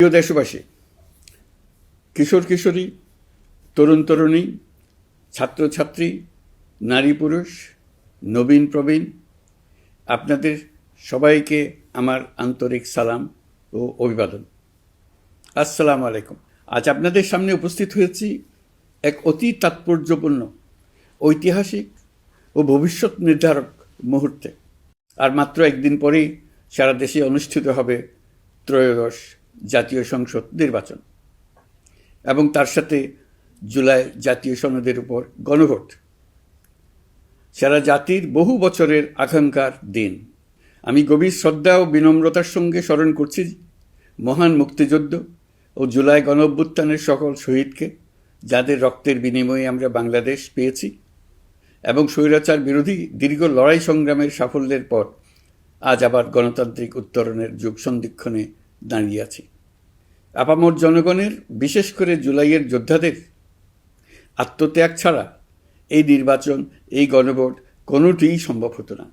প্রিয় দেশবাসী, কিশোর কিশোরী, তরুণ তরুণী, ছাত্রছাত্রী, নারী পুরুষ, নবীন প্রবীণ, আপনাদের সবাইকে আমার আন্তরিক সালাম ও অভিবাদন। আসসালামু আলাইকুম। আজ আপনাদের সামনে উপস্থিত হয়েছি এক অতি তাৎপর্যপূর্ণ, ঐতিহাসিক ও ভবিষ্যৎ নির্ধারক মুহূর্তে। আর মাত্র একদিন পরেই সারা দেশে অনুষ্ঠিত হবে ত্রয়োদশ জাতীয় সংসদ নির্বাচন এবং তার সাথে জুলাই জাতীয় সনদের উপর গণভোট। সারা জাতির বহু বছরের আকাঙ্ক্ষার দিন। আমি গভীর শ্রদ্ধা ও বিনম্রতার সঙ্গে স্মরণ করছি মহান মুক্তিযুদ্ধ ও জুলাই গণঅভ্যুত্থানের সকল শহীদকে, যাদের রক্তের বিনিময়ে আমরা বাংলাদেশ পেয়েছি এবং স্বৈরাচার বিরোধী দীর্ঘ লড়াই সংগ্রামের সাফল্যের পর আজ আবার গণতান্ত্রিক উত্তরণের যুগ সন্ধিক্ষণে দাঁড়িয়ে আছি। আপামর জনগণের, বিশেষ করে জুলাইয়ের যোদ্ধাদের আত্মত্যাগ ছাড়া এই নির্বাচন, এই গণভোট কোনোটিই সম্ভব হতো না।